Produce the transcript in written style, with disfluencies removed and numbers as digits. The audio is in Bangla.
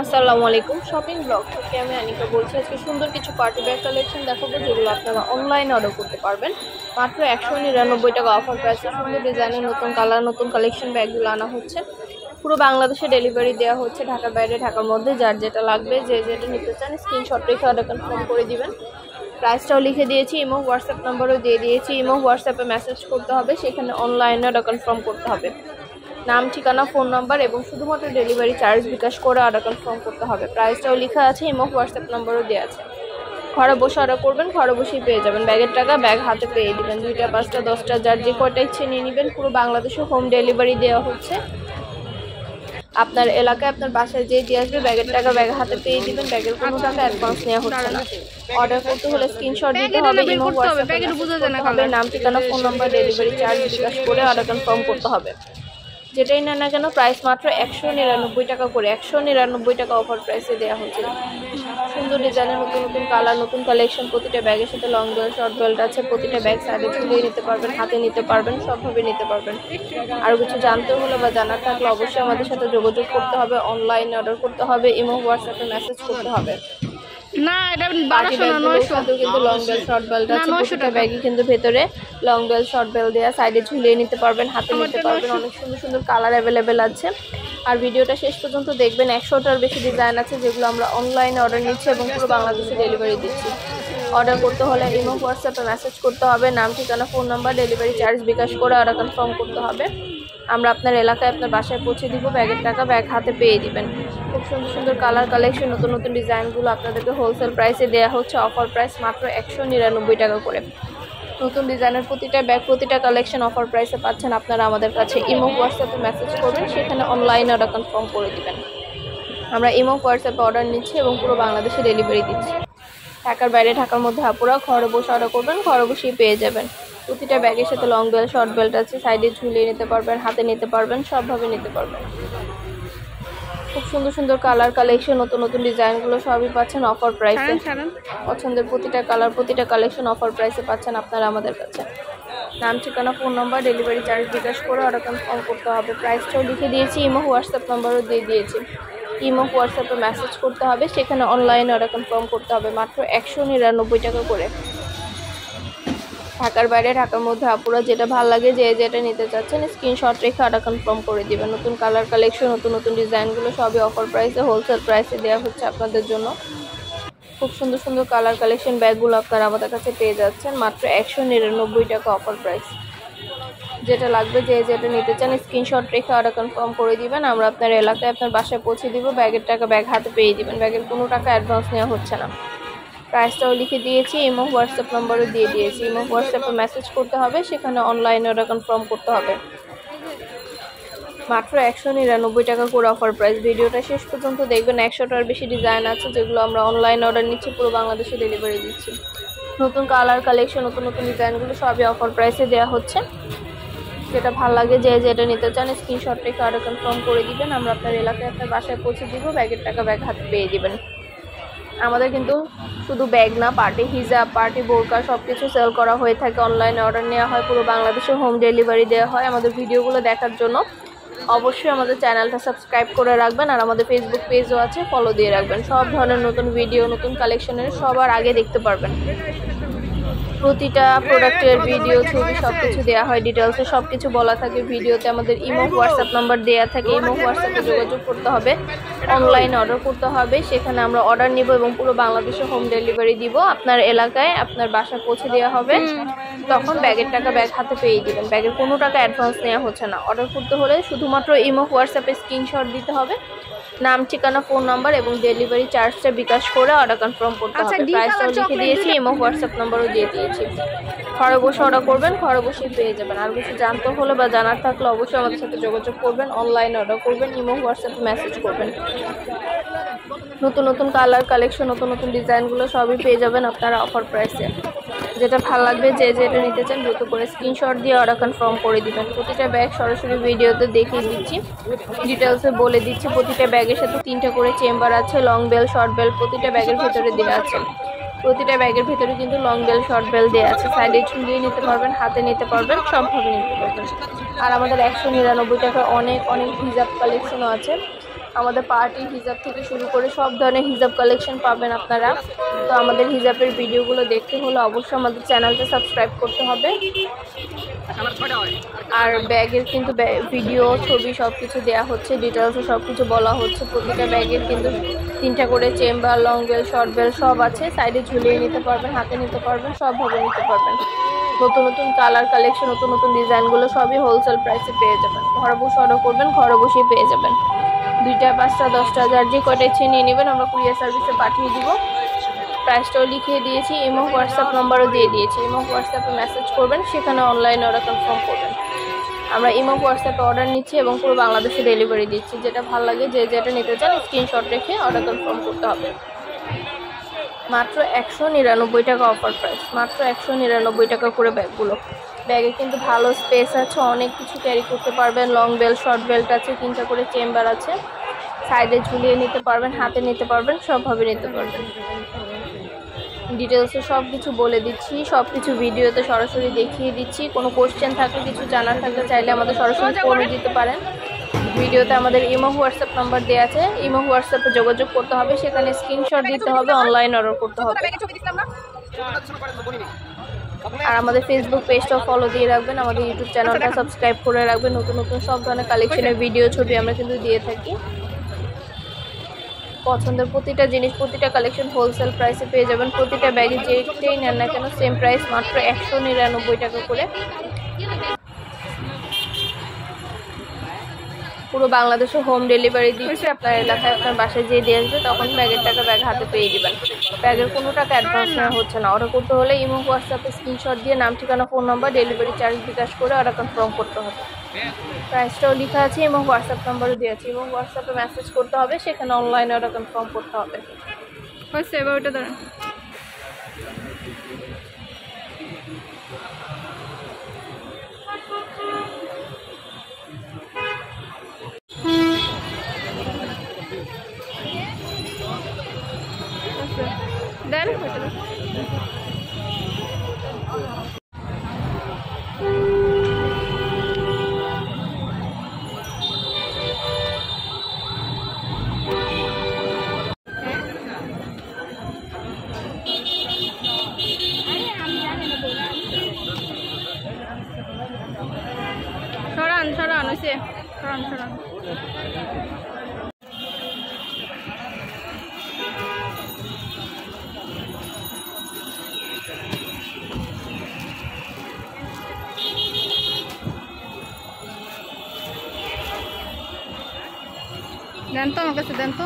আসসালামু আলাইকুম শপিং ব্লগ থেকে আমি আনিকা বলছি। আজকে সুন্দর কিছু পার্টি ব্যাগ কালেকশন দেখাবো যেগুলো আপনারা অনলাইনে অর্ডার করতে পারবেন মাত্র 199 টাকা অফার প্রাইসে। সুন্দর ডিজাইনের নতুন কালার নতুন কালেকশন ব্যাগগুলো আনা হচ্ছে। পুরো বাংলাদেশে ডেলিভারি দেওয়া হচ্ছে, ঢাকার বাইরে ঢাকার মধ্যে। যার যেটা লাগবে যে যেটা নিতে চান স্ক্রিনশট রেখে অর্ডার কনফার্ম করে দিবেন। প্রাইসটাও লিখে দিয়েছি, ইমো হোয়াটসঅ্যাপ নাম্বারও দিয়ে দিয়েছি। ইমো হোয়াটসঅ্যাপে মেসেজ করতে হবে, সেখানে অনলাইনে অর্ডার কনফার্ম করতে হবে। নাম ঠিকানা ফোন নাম্বার এবং শুধুমাত্র ডেলিভারি চার্জ বিকাশ করে অর্ডার কনফার্ম করতে হবে। প্রাইসটাও লেখা আছে, ইমো হোয়াটসঅ্যাপ নাম্বারও দেওয়া আছে। ঘরে বসে অর্ডার করবেন, ঘরে বসেই পেয়ে যাবেন। ব্যাগের টাকা ব্যাগ হাতে পেয়ে দিবেন। 2টা 5টা 10টা যার যে কয়টা ইচ্ছে নিয়ে নেবেন। পুরো বাংলাদেশে হোম ডেলিভারি দেওয়া হচ্ছে। আপনার এলাকায় আপনার বাসায় যেয়ে দিয়ে আসবে, ব্যাগের টাকা ব্যাগ হাতে পেয়ে দিবেন। ব্যাগের কোনো টাকা অ্যাডভান্স নেওয়া হচ্ছে না। অর্ডার করতে হলে স্ক্রিনশট দিতে হবে, ইমো হোয়াটসঅ্যাপে নাম ঠিকানা ফোন নাম্বার ডেলিভারি চার্জ বিকাশ করে অর্ডার কনফার্ম করতে হবে। যেটাই না না কেন প্রাইস মাত্র 199 টাকা করে। 199 টাকা অফার প্রাইসে দেওয়া হচ্ছে। সুন্দর ডিজাইনের নতুন নতুন কালার নতুন কালেকশন। প্রতিটা ব্যাগের সাথে লং বেল্ট শর্ট বেল্ট আছে। প্রতিটা ব্যাগ সাইডে ঝুলিয়ে নিতে পারবেন, হাতে নিতে পারবেন, সবভাবে নিতে পারবেন। আর কিছু জানতে হলে বা জানার থাকলে অবশ্যই আমাদের সাথে যোগাযোগ করতে হবে। অনলাইনে অর্ডার করতে হবে, ইমো হোয়াটসঅ্যাপে মেসেজ করতে হবে। না এটা 1200 না 900 কিন্তু লং বেল শর্ট বেল্ট আছে। প্রত্যেকটা ব্যাগই কিন্তু ভেতরে লং বেল শর্ট বেল দেয়া, সাইডে ঝুলিয়ে নিতে পারবেন, হাতে নিতে পারবেন। অনেক সুন্দর সুন্দর কালার অ্যাভেলেবেল আছে। আর ভিডিওটা শেষ পর্যন্ত দেখবেন। 100টার বেশি ডিজাইন আছে যেগুলো আমরা অনলাইনে অর্ডার নিচ্ছি এবং পুরো বাংলাদেশে ডেলিভারি দিচ্ছি। অর্ডার করতে হলে ইমো হোয়াটসঅ্যাপে মেসেজ করতে হবে, নাম ঠিকানা ফোন নাম্বার ডেলিভারি চার্জ বিকাশ করে অর্ডার কনফার্ম করতে হবে। আমরা আপনার এলাকায় আপনার বাসায় পৌঁছে দিব। ব্যাগের টাকা ব্যাগ হাতে পেয়ে দিবেন। খুব সুন্দর সুন্দর কালার কালেকশন নতুন নতুন ডিজাইনগুলো আপনাদেরকে হোলসেল প্রাইসে দেওয়া হচ্ছে। অফার প্রাইস মাত্র 199 টাকা করে। নতুন ডিজাইনের প্রতিটা ব্যাগ প্রতিটা কালেকশন অফার প্রাইসে পাচ্ছেন আপনারা আমাদের কাছে। ইমো হোয়াটসঅ্যাপে মেসেজ করবেন, সেখানে অনলাইনে অর্ডার কনফার্ম করে দিবেন। আমরা ইমো হোয়াটসঅ্যাপে অর্ডার নিচ্ছি এবং পুরো বাংলাদেশে ডেলিভারি দিচ্ছি। ঢাকার বাইরে ঢাকার মধ্যে আপুরা ঘরে বসে অর্ডার করবেন, ঘরে বসেই পেয়ে যাবেন। প্রতিটা ব্যাগের সাথে লং বেল্ট শর্ট বেল্ট আছে। সাইডে ঝুলিয়ে নিতে পারবেন, হাতে নিতে পারবেন, সবভাবে নিতে পারবেন। খুব সুন্দর সুন্দর কালার কালেকশন নতুন নতুন ডিজাইনগুলো সবই পাচ্ছেন অফার প্রাইসে। পছন্দের প্রতিটা কালার প্রতিটা কালেকশন অফার প্রাইসে পাচ্ছেন আপনারা আমাদের কাছে। নাম ঠিকানা ফোন নাম্বার ডেলিভারি চার্জ বিকাশ করে অর্ডার কনফার্ম করতে হবে। প্রাইসটাও লিখে দিয়েছি, ইমো হোয়াটসঅ্যাপ নাম্বারও দিয়ে দিয়েছি। ইমো হোয়াটসঅ্যাপে মেসেজ করতে হবে, সেখানে অনলাইনে অর্ডার কনফার্ম করতে হবে। মাত্র 199 টাকা করে। ঢাকার বাইরে ঢাকার মধ্যে আপুরা যেটা ভালো লাগে যে যেটা নিতে চাচ্ছেন স্ক্রিনশট রেখে অর্ডার কনফার্ম করে দিবেন। নতুন কালার কালেকশন নতুন নতুন ডিজাইনগুলো সবই অফার প্রাইসে হোলসেল প্রাইসে দেওয়া হচ্ছে আপনাদের জন্য। খুব সুন্দর সুন্দর কালার কালেকশন ব্যাগগুলো আপনারা আমাদের কাছে পেয়ে যাচ্ছেন মাত্র 199 টাকা অফার প্রাইস। যেটা লাগবে যে যেটা নিতে চান স্ক্রিনশট রেখে অর্ডার কনফার্ম করে দিবেন। আমরা আপনার এলাকায় আপনার বাসায় পৌঁছে দিব। ব্যাগের টাকা ব্যাগ হাতে পেয়ে দিবেন। ব্যাগের কোনো টাকা অ্যাডভান্স নেওয়া হচ্ছে না। প্রাইসটাও লিখে দিয়েছি, ইমো হোয়াটসঅ্যাপ নাম্বারও দিয়ে দিয়েছি। ইমো হোয়াটসঅ্যাপে মেসেজ করতে হবে, সেখানে অনলাইনে অর্ডার কনফার্ম করতে হবে। মাত্র 199 টাকা করে অফার প্রাইস। ভিডিওটা শেষ পর্যন্ত দেখবেন। 100টার বেশি ডিজাইন আছে যেগুলো আমরা অনলাইনে অর্ডার নিচ্ছি, পুরো বাংলাদেশে ডেলিভারি দিচ্ছি। নতুন কালার কালেকশন নতুন নতুন ডিজাইনগুলো সবই অফার প্রাইসে দেওয়া হচ্ছে। যেটা ভালো লাগে যে যেটা নিতে চান স্ক্রিনশট রেখে অর্ডার কনফার্ম করে দিবেন। আমরা আপনার এলাকায় আপনার বাসায় পৌঁছে দিব। ব্যাগের টাকা ব্যাগ হাতে পেয়ে দিবেন। আমাদের কিন্তু শুধু ব্যাগ না, পার্টি হিজাব পার্টি বোরকা সব কিছু সেল করা হয়ে থাকে। অনলাইনে অর্ডার নেওয়া হয়, পুরো বাংলাদেশে হোম ডেলিভারি দেওয়া হয়। আমাদের ভিডিওগুলো দেখার জন্য অবশ্যই আমাদের চ্যানেলটা সাবস্ক্রাইব করে রাখবেন। আর আমাদের ফেসবুক পেজও আছে, ফলো দিয়ে রাখবেন। সব ধরনের নতুন ভিডিও নতুন কালেকশনের সবার আগে দেখতে পারবেন। প্রতিটা প্রোডাক্টের ভিডিও ছবি সব কিছু দেওয়া হয়, ডিটেলসে সব কিছু বলা থাকে ভিডিওতে। আমাদের ইমো হোয়াটসঅ্যাপ নাম্বার দেওয়া থাকে। ইমো হোয়াটসঅ্যাপে যোগাযোগ করতে হবে, অনলাইনে অর্ডার করতে হবে। সেখানে আমরা অর্ডার নিব এবং পুরো বাংলাদেশে হোম ডেলিভারি দিব। আপনার এলাকায় আপনার বাসায় পৌঁছে দেওয়া হবে। তখন ব্যাগের টাকা ব্যাগ হাতে পেয়ে দিবেন। ব্যাগের কোনো টাকা অ্যাডভান্স নেওয়া হচ্ছে না। অর্ডার করতে হলে শুধুমাত্র ইমো হোয়াটসঅ্যাপে স্ক্রিনশট দিতে হবে, নাম ঠিকানা ফোন নাম্বার এবং ডেলিভারি চার্জটা বিকাশ করে অর্ডার কনফার্ম করতে হবে। প্রাইসটাও লিখে দিয়েছি, ইমো হোয়াটসঅ্যাপ নাম্বারও দিয়ে দিয়েছি। ঘরে বসে অর্ডার করবেন, ঘরে বসেই পেয়ে যাবেন। আর কিছু জানতে হলে বা জানার থাকলে অবশ্যই আমাদের সাথে যোগাযোগ করবেন। অনলাইনে অর্ডার করবেন, ইমো হোয়াটসঅ্যাপে মেসেজ করবেন। নতুন নতুন কালার কালেকশন নতুন নতুন ডিজাইনগুলো সবই পেয়ে যাবেন আপনারা অফার প্রাইসে। যেটা ভালো লাগবে যে যেটা নিতে চান দ্রুত করে স্ক্রিনশট দিয়ে অর্ডার কনফার্ম করে দিবেন। প্রতিটা ব্যাগ সরাসরি ভিডিওতে দেখিয়ে দিচ্ছি, ডিটেলসে বলে দিচ্ছি। প্রতিটা ব্যাগের সাথে 3টা করে চেম্বার আছে। লং বেল শর্ট বেল প্রতিটা ব্যাগের ভিতরে দেওয়া আছে। প্রতিটা ব্যাগের ভিতরে কিন্তু লং বেল শর্ট বেল দেওয়া আছে। সাইডে ঝুলিয়ে নিতে পারবেন, হাতে নিতে পারবেন, সবভাবে নিতে পারবেন। আর আমাদের 199 টাকার অনেক অনেক হিজাব কালেকশনও আছে। আমাদের পার্টি হিজাব থেকে শুরু করে সব ধরনের হিজাব কালেকশন পাবেন আপনারা। তো আমাদের হিজাবের ভিডিওগুলো দেখতে হলে অবশ্যই আমাদের চ্যানেলটা সাবস্ক্রাইব করতে হবে। আর ব্যাগের কিন্তু ভিডিও ছবি সব কিছু দেওয়া হচ্ছে, ডিটেলসে সব কিছু বলা হচ্ছে। প্রতিটা ব্যাগের কিন্তু 3টা করে chamber, long bell, short bell সব আছে। সাইডে ঝুলিয়ে নিতে পারবেন, হাতে নিতে পারবেন, সবভাবে নিতে পারবেন। নতুন নতুন কালার কালেকশন, নতুন নতুন ডিজাইনগুলো সবই হোলসেল প্রাইসে পেয়ে যাবেন। ঘরে বসে অর্ডার করবেন, ঘরে বসেই পেয়ে যাবেন। 2টা, 5টা, 10টা যার যে কয়টা ইচ্ছে নিয়ে নেবেন, আমরা কুরিয়ার সার্ভিসে পাঠিয়ে দিব। প্রাইসটাও লিখিয়ে দিয়েছি, ইমো হোয়াটসঅ্যাপ নাম্বারও দিয়ে দিয়েছি। ইমো হোয়াটসঅ্যাপে মেসেজ করবেন, সেখানে অনলাইনে অর্ডার কনফার্ম করবেন। আমরা ইমো হোয়াটসঅ্যাপে অর্ডার নিচ্ছি এবং পুরো বাংলাদেশে ডেলিভারি দিচ্ছি। যেটা ভালো লাগে, যে যেটা নিতে চান স্ক্রিনশট রেখে অর্ডার কনফার্ম করতে হবে। মাত্র 199 টাকা অফার প্রাইস, মাত্র 199 টাকা করে ব্যাগগুলো। ব্যাগে কিন্তু ভালো স্পেস আছে, অনেক কিছু ক্যারি করতে পারবেন। লং বেল, শর্ট বেল্ট আছে, 3টা করে চেম্বার আছে। সাইডে ঝুলিয়ে নিতে পারবেন, হাতে নিতে পারবেন, সবভাবে নিতে পারবেন। ডিটেলসে সব কিছু বলে দিচ্ছি, সব কিছু ভিডিওতে সরাসরি দেখিয়ে দিচ্ছি। কোনো কোশ্চেন থাকলে, কিছু জানার থাকলে চাইলে আমাদের সরাসরি ফোনে দিতে পারেন। ভিডিওতে আমাদের ইমো হোয়াটসঅ্যাপ নাম্বার দেওয়া আছে, ইমো হোয়াটসঅ্যাপে যোগাযোগ করতে হবে, সেখানে স্ক্রিনশট দিতে হবে, অনলাইন অর্ডার করতে হবে। আর আমাদের ফেসবুক পেজটাও ফলো দিয়ে রাখবেন, আমাদের ইউটিউব চ্যানেলটা সাবস্ক্রাইব করে রাখবেন। নতুন নতুন সব ধরনের কালেকশনের ভিডিও, ছবি আমরা কিন্তু দিয়ে থাকি। পছন্দের প্রতিটা জিনিস, প্রতিটা কালেকশন হোলসেল প্রাইসে পেয়ে যাবেন। প্রতিটা ব্যাগে যেটাই নেন না কেন সেম প্রাইস, মাত্র 199 টাকা করে। পুরো বাংলাদেশে হোম ডেলিভারি দিচ্ছে। আপনার এলাকায় আপনার বাসায় যেয়ে দিয়ে আসবে, তখন ব্যাগের টাকা ব্যাগ হাতে পেয়ে দিবেন। ব্যাগের কোনো টাকা অ্যাডভান্স নেওয়া হচ্ছে না। অর্ডার করতে হলে ইমো হোয়াটসঅ্যাপে স্ক্রিনশট দিয়ে নাম, ঠিকানা, ফোন নাম্বার, ডেলিভারি চার্জ বিকাশ করে অর্ডার কনফার্ম করতে হবে। প্রাইসটাও লেখা আছে এবং হোয়াটসঅ্যাপ নাম্বারও দেওয়া আছে। এবং হোয়াটসঅ্যাপে মেসেজ করতে হবে, সেখানে অনলাইনে অর্ডার কনফার্ম করতে হবে। ওইটা ধরেন। দেন সরান হয়েছে, সরান। দেন তো আমার কাছে, দেন তো।